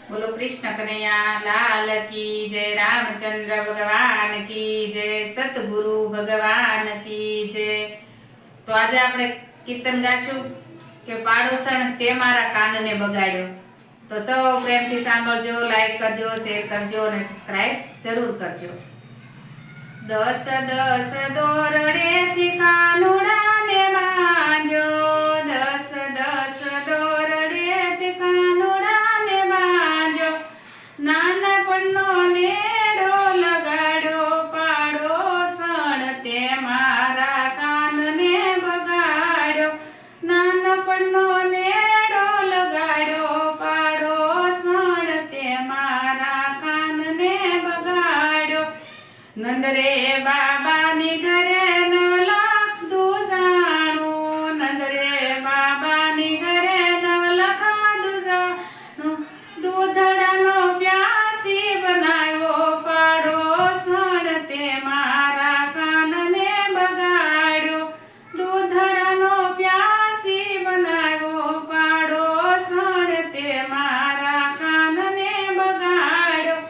बोलो कृष्ण कन्हैया लाल की जय, रामचंद्र भगवान की जय, सतगुरु भगवान की जय। तो आज આપણે કીર્તન ગાશું કે પાડોસણ તે મારા કાનને બગાડ્યો। તો સૌ પ્રેમથી સાંભળજો, લાઈક કરજો, શેર કરજો અને સબસ્ક્રાઇબ જરૂર કરજો। દસ દસ દોરડેથી કાનુડાને બાંધ્યો, દસ દસ દોરડેથી કાનુડાને બાંધ્યો, નાનપણનો નેડો લગાડ્યો, પાડોસણ તે મારા કાનને બગાડ્યો, નાનપણનો નેડો લગાડ્યો, પાડોસણ તે મારા કાનને બગાડ્યો। નંદ રે બાબાની ઘરે નવલખ દુજાણું, નંદ રે બાબાની ઘરે નવલખ દુજાણું, દૂધડાનો પ્યાસી બનાવ્યો, પાડોસણ તે મારા કાનને બગાડ્યો, દૂધડાનો પ્યાસી બનાવ્યો, પાડોસણ તે મારા કાનને બગાડ્યો।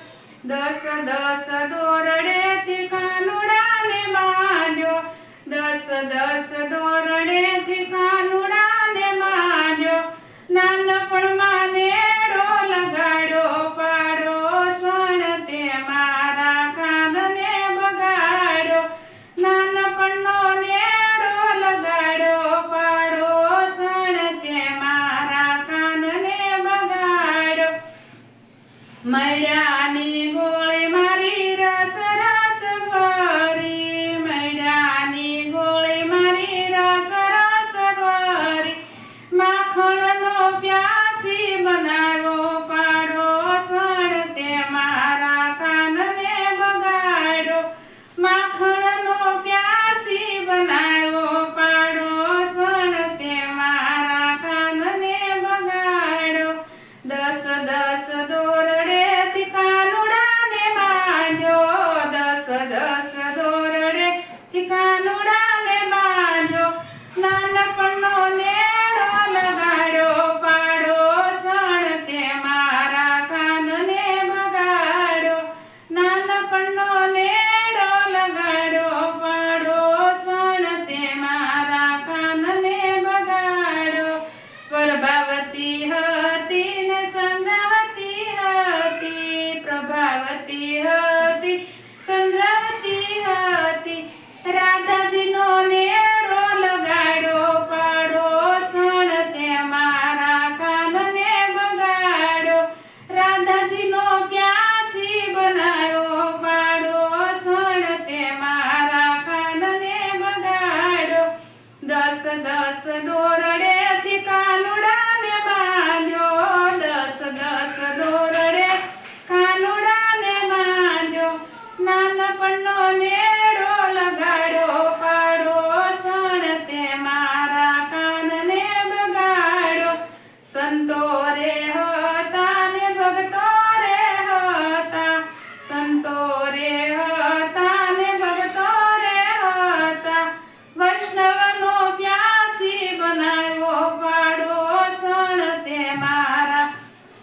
દસ દસ દોરડેથી કાનુડાને બાંધ્યો, દસ દસ દોરડેથી કાનુડાને બાંધ્યો, નાનપણમાં નેડો લગાડ્યો, પાડોસણ તે મારા કાનને બગાડ્યો, નાનપણનો નેડો લગાડ્યો, પાડોસણ તે મારા કાનને બગાડ્યો। મૈડાની ગોળી મારી રસ રસ ભરી, મૈડાની ગોળી મારી રસ રસ ભરી, માખણનો પ્યાસી બનાવ્યો, પાડોસણ તે મારા કાનને બગાડ્યો, માખણનો પ્યાસી બનાવ્યો, પાડોસણ તે મારા કાનને બગાડ્યો। દસ દસ દોરડેથી કાનુડાને બાંધ્યો, દસ દસ દોરડેથી કાનુડાને બાંધ્યો, નાનપણનો નેડો લગાડ્યો, પાડોસણ તે મારા કાનને બગાડ્યો, નાનપણનો નેડો લગાડ્યો, પાડોસણ તે મારા કાનને બગાડ્યો। પ્રભાવતી હતી ને સંદ્રાવતી હતી, પ્રભાવતી હતી સંદ્રાવતી હતી, રાધાજીનો નેડો લગાડ્યો, પાડોસણ તે મારા કાનને બગાડ્યો, રાધાજીનો પ્યાસી બનાવ્યો, પાડોસણ તે મારા કાનને બગાડ્યો। દસ દસ દોરડેથી કાનુડાને બાંધ્યો, દસ દસ દોરડે કાનુડાને બાંધ્યો, નાનપણનો નેડો લગાડ્યો, પાડોસણ તે મારા કાનને બગાડ્યો। સંતો રે હતા ને ભગતો રે હતા, સંતો રે હતા ને ભગતો રે હતા, વૈષ્ણવનો પ્યાસી બનાવ્યો, પાડોસણ તે મારા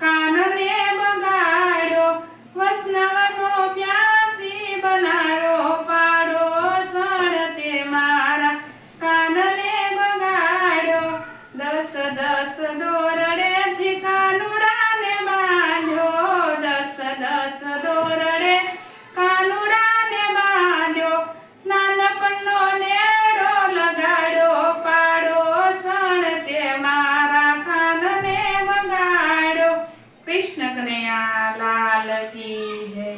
કાનને બગાડ્યો, વૈષ્ણવનો પ્યાસી બનાવ્યો, પાડોસણ તે મારા કાનને બગાડ્યો। દસ દસ દોરડેથી કાનુડાને બાંધ્યો, દસ દસ દોરડે કાનુડાને બાંધ્યો, નાનપણનો નેડો લગાડ્યો, પાડોસણ તે મારા કાનને બગાડ્યો। કૃષ્ણ કનૈયા લાલ કી જય।